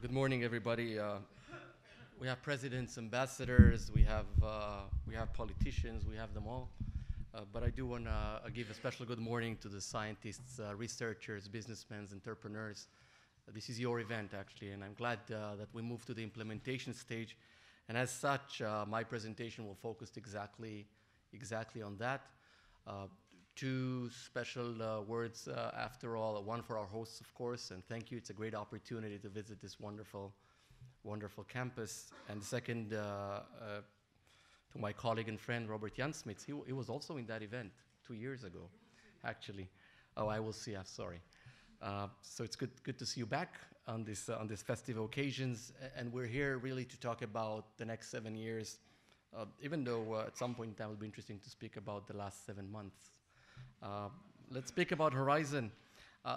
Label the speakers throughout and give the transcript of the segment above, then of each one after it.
Speaker 1: Good morning, everybody. We have presidents, ambassadors, we have politicians, we have them all. But I do want to give a special good morning to the scientists, researchers, businessmen, entrepreneurs. This is your event, actually, and I'm glad that we moved to the implementation stage. And as such, my presentation will focus exactly on that. Two special words, after all, one for our hosts, of course, and thank you. It's a great opportunity to visit this wonderful campus. And second, to my colleague and friend, Roberт-Jan Smiets. He was also in that event 2 years ago, actually. Oh, I will see, I'm sorry. So it's good to see you back on this festive occasions. And we're here really to talk about the next 7 years, even though at some point in time it will be interesting to speak about the last 7 months. Let's speak about Horizon.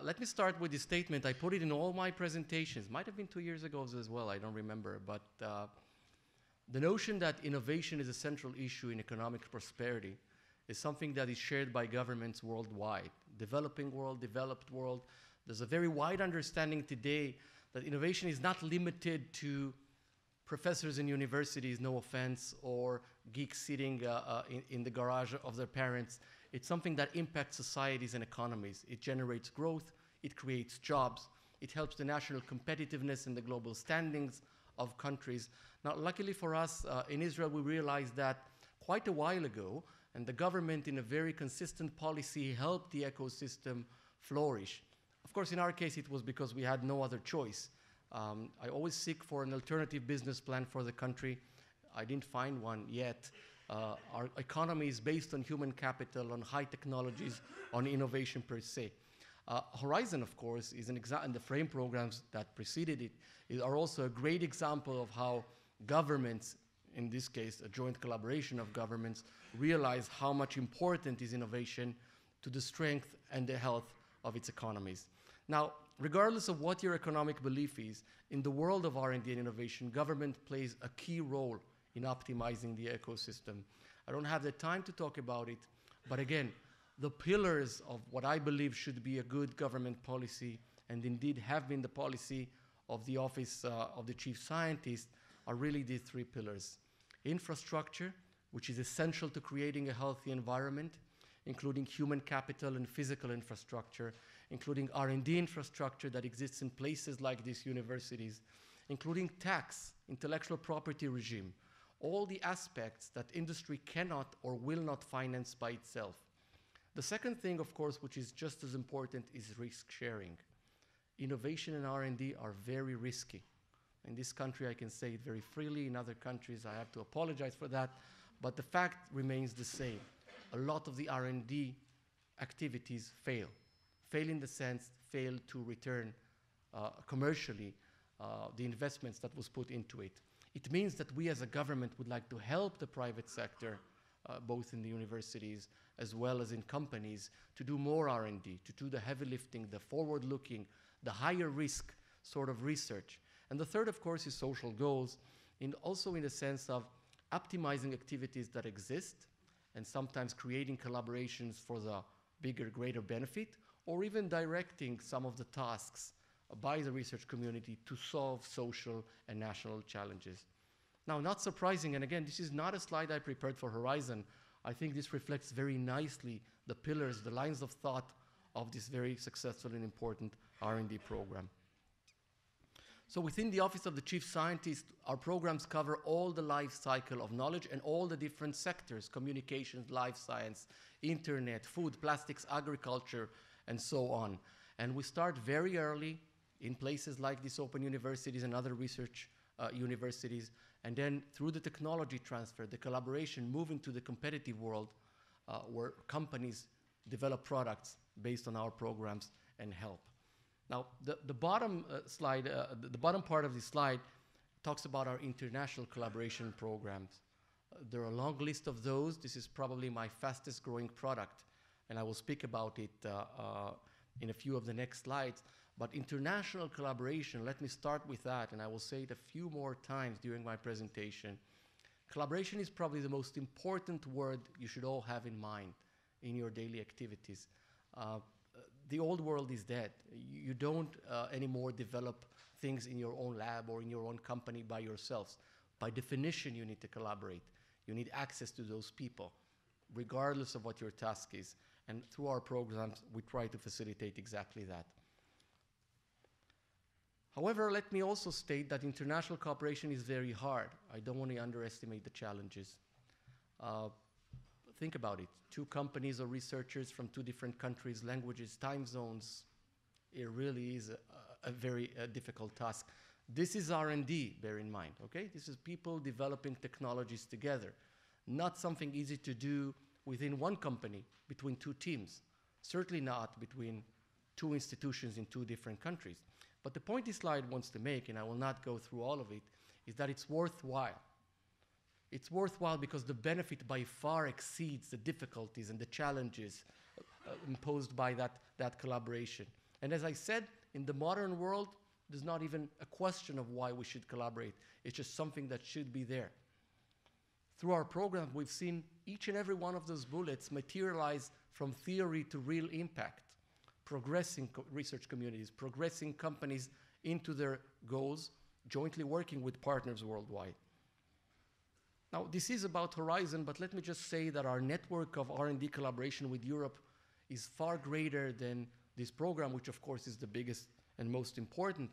Speaker 1: Let me start with this statement. I put it in all my presentations. Might have been 2 years ago as well, I don't remember. But the notion that innovation is a central issue in economic prosperity is something that is shared by governments worldwide. Developing world, developed world. There's a very wide understanding today that innovation is not limited to professors in universities, no offense, or geeks sitting in the garage of their parents. It's something that impacts societies and economies. It generates growth, it creates jobs, it helps the national competitiveness and the global standings of countries. Now, luckily for us, in Israel, we realized that quite a while ago, and the government in a very consistent policy helped the ecosystem flourish. Of course, in our case, it was because we had no other choice. I always seek for an alternative business plan for the country. I didn't find one yet. Our economy is based on human capital, on high technologies, on innovation per se. Horizon, of course, is an example, and the frame programs that preceded it are also a great example of how governments, in this case, a joint collaboration of governments, realize how much important is innovation to the strength and the health of its economies. Now, regardless of what your economic belief is, in the world of R&D and innovation, government plays a key role in optimizing the ecosystem. I don't have the time to talk about it, but again, the pillars of what I believe should be a good government policy, and indeed have been the policy of the Office of the Chief Scientist, are really these three pillars. Infrastructure, which is essential to creating a healthy environment, including human capital and physical infrastructure, including R&D infrastructure that exists in places like these universities, including tax, intellectual property regime, all the aspects that industry cannot or will not finance by itself. The second thing, of course, which is just as important, is risk sharing. Innovation and R&D are very risky. In this country, I can say it very freely. In other countries, I have to apologize for that. But the fact remains the same. A lot of the R&D activities fail. Fail in the sense, fail to return commercially the investments that was put into it. It means that we as a government would like to help the private sector, both in the universities as well as in companies, to do more R&D, to do the heavy lifting, the forward-looking, the higher risk sort of research. And the third, of course, is social goals, also in the sense of optimizing activities that exist and sometimes creating collaborations for the bigger, greater benefit, or even directing some of the tasks by the research community to solve social and national challenges. Now, not surprising, and again, this is not a slide I prepared for Horizon. I think this reflects very nicely the pillars, the lines of thought of this very successful and important R&D program. So within the Office of the Chief Scientist, our programs cover all the life cycle of knowledge and all the different sectors: communications, life science, internet, food, plastics, agriculture, and so on. And we start very early in places like these open universities and other research universities, and then through the technology transfer, the collaboration, move into the competitive world where companies develop products based on our programs and help. Now, the bottom slide, the bottom part of this slide talks about our international collaboration programs. There are a long list of those. This is probably my fastest growing product, and I will speak about it in a few of the next slides. But international collaboration, let me start with that, and I will say it a few more times during my presentation. Collaboration is probably the most important word you should all have in mind in your daily activities. the old world is dead. You don't anymore develop things in your own lab or in your own company by yourselves. By definition, you need to collaborate. You need access to those people, regardless of what your task is. And through our programs, we try to facilitate exactly that. However, let me also state that international cooperation is very hard. I don't want to underestimate the challenges. Think about it. 2 companies or researchers from 2 different countries, languages, time zones. It really is a very difficult task. This is R&D, bear in mind, okay? This is people developing technologies together. Not something easy to do within one company, between 2 teams. Certainly not between 2 institutions in 2 different countries. But the point this slide wants to make, and I will not go through all of it, is that it's worthwhile. It's worthwhile because the benefit by far exceeds the difficulties and the challenges imposed by that collaboration. And as I said, in the modern world, there's not even a question of why we should collaborate. It's just something that should be there. Through our program, we've seen each and every one of those bullets materialize from theory to real impact, progressing research communities, progressing companies into their goals, jointly working with partners worldwide. Now, this is about Horizon, but let me just say that our network of R&D collaboration with Europe is far greater than this program, which of course is the biggest and most important.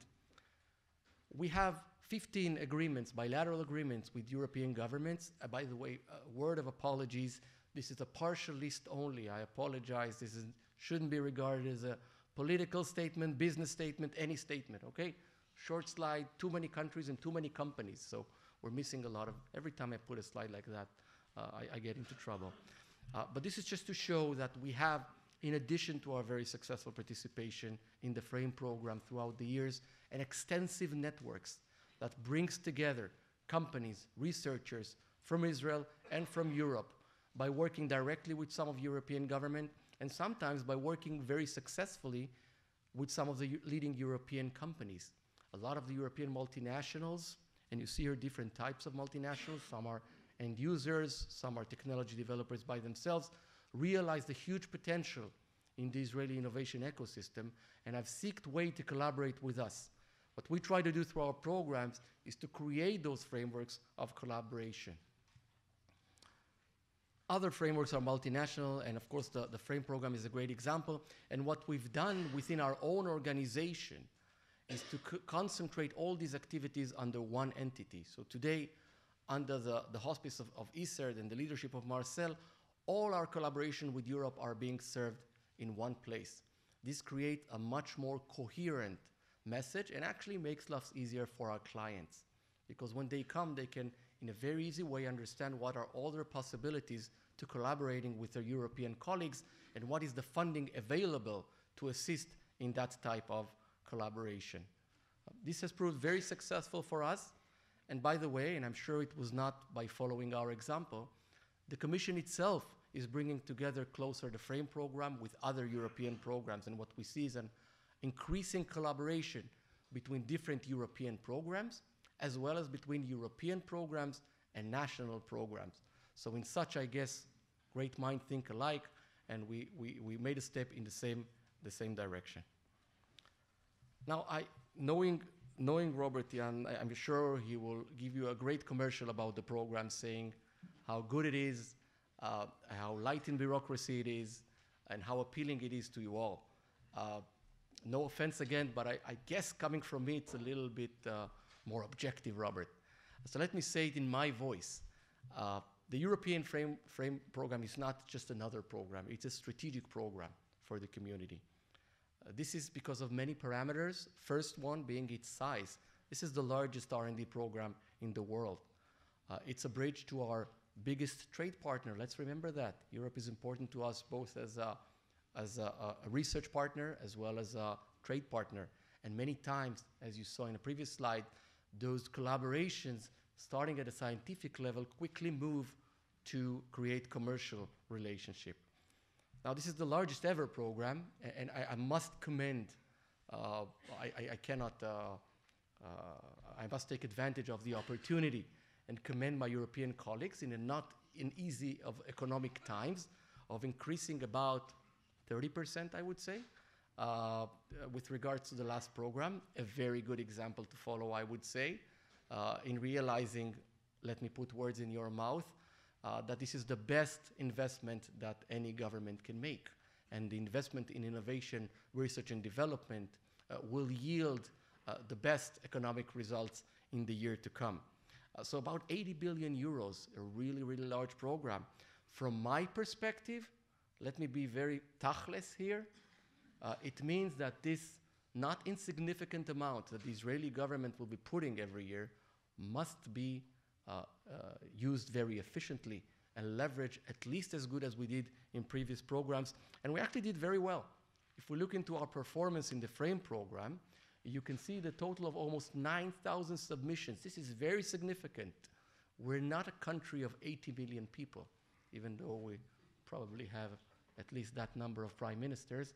Speaker 1: We have 15 agreements, bilateral agreements with European governments. By the way, a word of apologies. This is a partial list only. I apologize. This shouldn't be regarded as a political statement, business statement, any statement, okay? Short slide, too many countries and too many companies. So we're missing a lot of, every time I put a slide like that, I get into trouble. But this is just to show that we have, in addition to our very successful participation in the FRAME program throughout the years, an extensive networks that brings together companies, researchers from Israel and from Europe by working directly with some of European government and sometimes by working very successfully with some of the leading European companies. A lot of the European multinationals, and you see here different types of multinationals, some are end users, some are technology developers by themselves, realize the huge potential in the Israeli innovation ecosystem and have sought way to collaborate with us. What we try to do through our programs is to create those frameworks of collaboration. Other frameworks are multinational, and of course the FRAME program is a great example. And what we've done within our own organization is to concentrate all these activities under one entity. So today, under the auspice of ISERD and the leadership of Mrcel, all our collaboration with Europe are being served in one place. This creates a much more coherent message and actually makes life easier for our clients. Because when they come, they can, in a very easy way, understand what are all their possibilities to collaborating with their European colleagues and what is the funding available to assist in that type of collaboration. This has proved very successful for us. And by the way, and I'm sure it was not by following our example, the Commission itself is bringing together closer the FRAME program with other European programs. And what we see is an increasing collaboration between different European programs, as well as between European programs and national programs. So in such, I guess, great minds think alike, and we made a step in the same direction. Now, knowing Roberт-Jan, I'm sure he will give you a great commercial about the program, saying how good it is, how light in bureaucracy it is, and how appealing it is to you all. No offense again, but I guess coming from me, it's a little bit more objective, Robert. So let me say it in my voice. The European Frame program is not just another program. It's a strategic program for the community. This is because of many parameters. First one being its size. This is the largest R&D program in the world. It's a bridge to our biggest trade partner. Let's remember that. Europe is important to us both as a research partner as well as a trade partner. And many times, as you saw in a previous slide, those collaborations, starting at a scientific level, quickly move to create commercial relationship. Now, this is the largest ever program, and I must commend, I must take advantage of the opportunity and commend my European colleagues in not easy of economic times of increasing about 30%, I would say. With regards to the last program, a very good example to follow, I would say, in realizing, let me put words in your mouth, that this is the best investment that any government can make. And the investment in innovation, research and development will yield the best economic results in the year to come. So about 80 billion euros, a really, really large program. From my perspective, let me be very tachlis here. It means that this not insignificant amount that the Israeli government will be putting every year must be used very efficiently and leveraged at least as good as we did in previous programs. And we actually did very well. If we look into our performance in the FRAME program, you can see the total of almost 9,000 submissions. This is very significant. We're not a country of 80 million people, even though we probably have at least that number of prime ministers.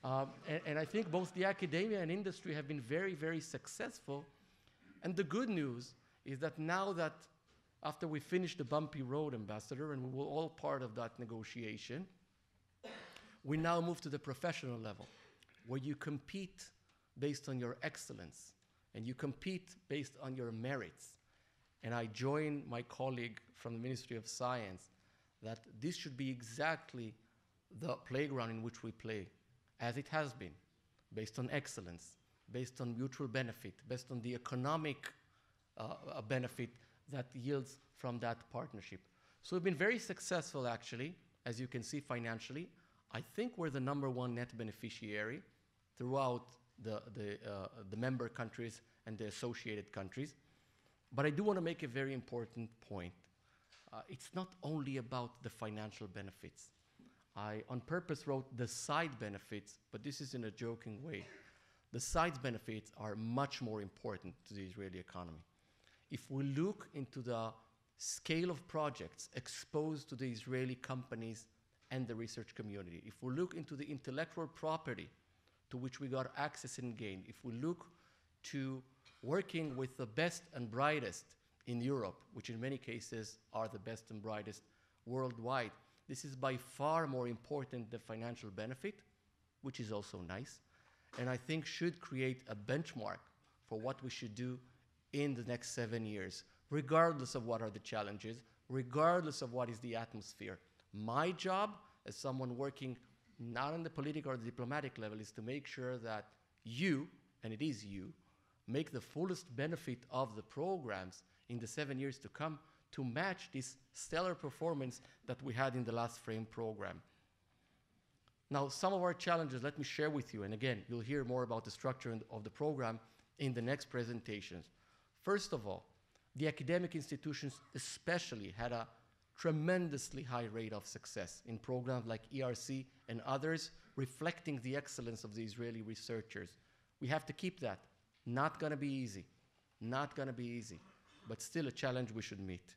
Speaker 1: And I think both the academia and industry have been very, very successful. And the good news is that now that after we finish the bumpy road, Ambassador, and we were all part of that negotiation, we now move to the professional level, where you compete based on your excellence, and you compete based on your merits. And I join my colleague from the Ministry of Science that this should be exactly the playground in which we play, as it has been, based on excellence, based on mutual benefit, based on the economic benefit that yields from that partnership. So we've been very successful, actually, as you can see financially. I think we're the #1 net beneficiary throughout the member countries and the associated countries. But I do want to make a very important point. It's not only about the financial benefits. I, on purpose, wrote the side benefits, but this is in a joking way. The side benefits are much more important to the Israeli economy. If we look into the scale of projects exposed to the Israeli companies and the research community, if we look into the intellectual property to which we got access and gain, if we look to working with the best and brightest in Europe, which in many cases are the best and brightest worldwide, this is by far more important than financial benefit, which is also nice, and I think should create a benchmark for what we should do in the next 7 years, regardless of what are the challenges, regardless of what is the atmosphere. My job as someone working not on the political or the diplomatic level is to make sure that you, and it is you, make the fullest benefit of the programs in the 7 years to come to match this stellar performance that we had in the last FRAME program. Now, some of our challenges, let me share with you, and again, you'll hear more about the structure of the program in the next presentations. First of all, the academic institutions especially had a tremendously high rate of success in programs like ERC and others, reflecting the excellence of the Israeli researchers. We have to keep that. Not gonna be easy. Not gonna be easy, but still a challenge we should meet.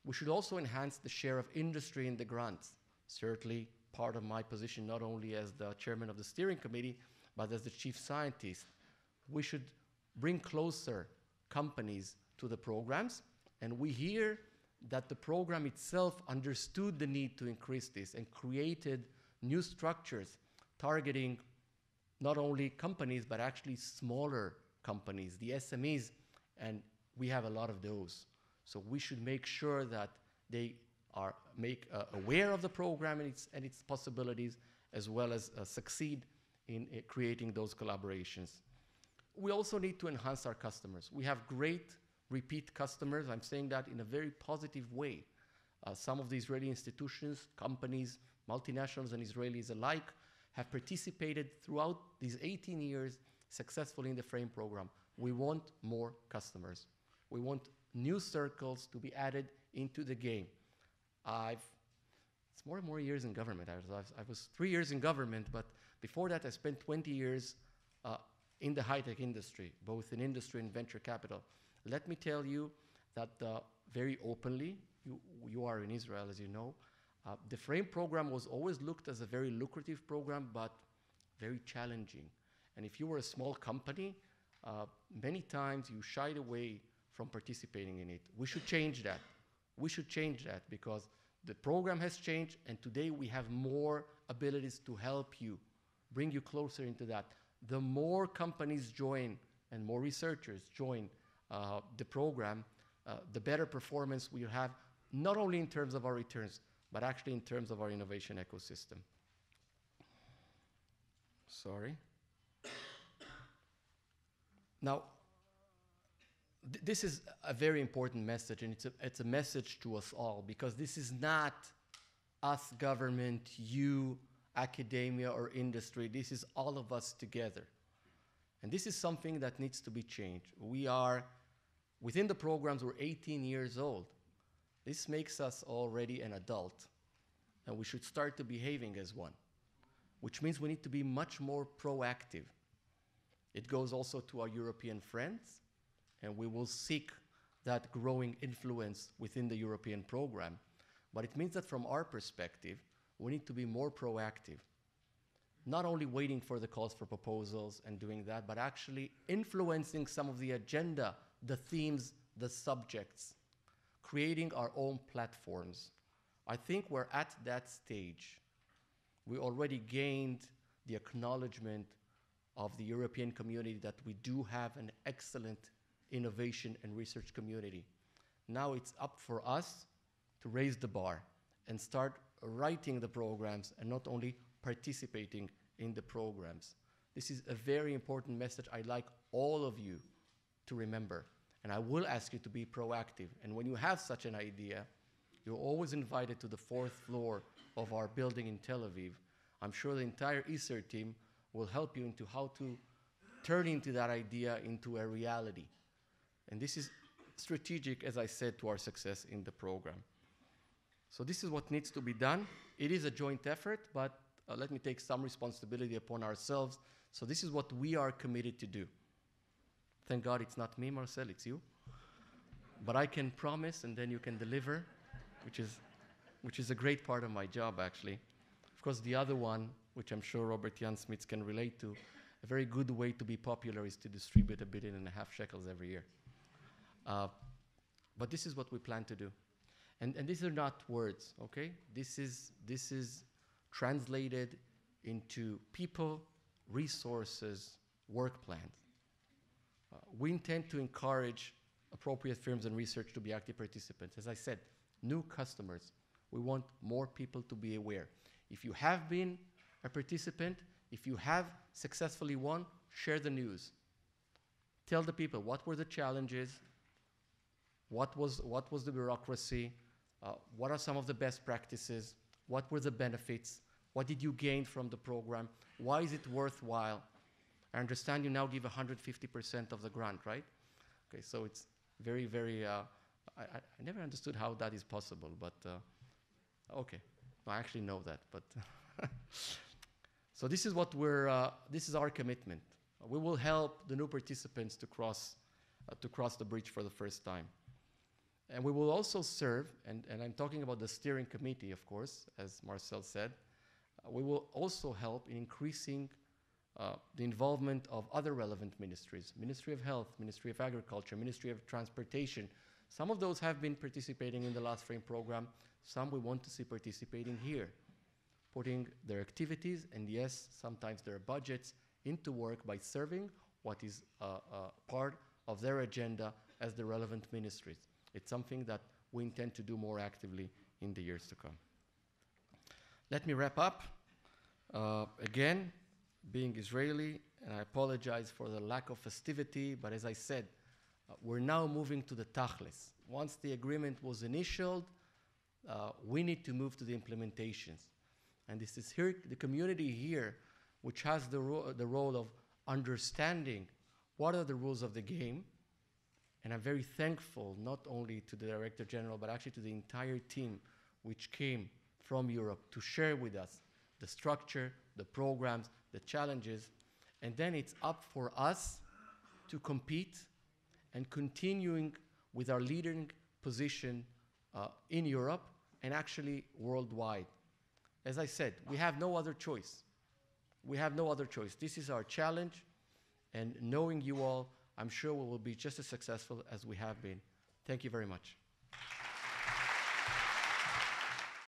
Speaker 1: We should also enhance the share of industry in the grants. Certainly part of my position, not only as the chairman of the steering committee, but as the chief scientist. We should bring closer companies to the programs, and we hear that the program itself understood the need to increase this and created new structures targeting not only companies, but actually smaller companies, the SMEs, and we have a lot of those. So we should make sure that they are aware of the program and its possibilities, as well as succeed in creating those collaborations. We also need to enhance our customers. We have great repeat customers. I'm saying that in a very positive way. Some of the Israeli institutions, companies, multinationals and Israelis alike have participated throughout these 18 years successfully in the FRAME program. We want more customers. We want new circles to be added into the game. It's more and more years in government. I was 3 years in government, but before that I spent 20 years in the high-tech industry, both in industry and venture capital. Let me tell you that very openly, you are in Israel, as you know, the FRAME program was always looked as a very lucrative program, but very challenging. And if you were a small company, many times you shied away from participating in it. We should change that. We should change that because The program has changed, and today we have more abilities to help you, bring you closer into that. The more companies join and more researchers join the program, the better performance we have, not only in terms of our returns, but actually in terms of our innovation ecosystem. Sorry. Now, this is a very important message, and it's a message to us all, because this is not us, government, you, academia, or industry. This is all of us together. And this is something that needs to be changed. We are, within the programs, we're 18 years old. This makes us already an adult, and we should start to behaving as one, which means we need to be much more proactive. It goes also to our European friends, and we will seek that growing influence within the European program. But it means that from our perspective, we need to be more proactive. Not only waiting for the calls for proposals and doing that, but actually influencing some of the agenda, the themes, the subjects, creating our own platforms. I think we're at that stage. We already gained the acknowledgement of the European community that we do have an excellent innovation and research community. Now it's up for us to raise the bar and start writing the programs and not only participating in the programs. This is a very important message I'd like all of you to remember. And I will ask you to be proactive. And when you have such an idea, you're always invited to the 4th floor of our building in Tel Aviv. I'm sure the entire ISERD team will help you into how to turn into that idea into a reality. And this is strategic, as I said, to our success in the program. So this is what needs to be done. It is a joint effort, but let me take some responsibility upon ourselves. So this is what we are committed to do. Thank God it's not me, Marcel, it's you. But I can promise, and then you can deliver, which is a great part of my job, actually. Of course, the other one, which I'm sure Roberт-Jan Smiets can relate to, a very good way to be popular is to distribute 1.5 billion shekels every year. But this is what we plan to do. And these are not words, okay? This is translated into people, resources, work plans. We intend to encourage appropriate firms and research to be active participants. As I said, new customers. We want more people to be aware. If you have been a participant, if you have successfully won, share the news. Tell the people what were the challenges, what was the bureaucracy, what are some of the best practices, what were the benefits, what did you gain from the program, why is it worthwhile? I understand you now give 150% of the grant, right? Okay, so it's very, very, I never understood how that is possible, but okay. I actually know that, but so this is what this is our commitment. We will help the new participants to cross the bridge for the first time. And we will also serve, and I'm talking about the steering committee, of course, as Marcel said, we will also help in increasing the involvement of other relevant ministries, Ministry of Health, Ministry of Agriculture, Ministry of Transportation. Some of those have been participating in the last frame program. Some we want to see participating here, putting their activities and yes, sometimes their budgets into work by serving what is part of their agenda as the relevant ministries. It's something that we intend to do more actively in the years to come. Let me wrap up. Again, being Israeli, and I apologize for the lack of festivity, but as I said, we're now moving to the tachlis. Once the agreement was initialed, we need to move to the implementations. And this is here, the community here, which has the role of understanding what are the rules of the game. And I'm very thankful not only to the Director General, but actually to the entire team which came from Europe to share with us the structure, the programs, the challenges. And then it's up for us to compete and continuing with our leading position in Europe and actually worldwide. As I said, we have no other choice. We have no other choice. This is our challenge, and knowing you all, I'm sure we will be just as successful as we have been. Thank you very much.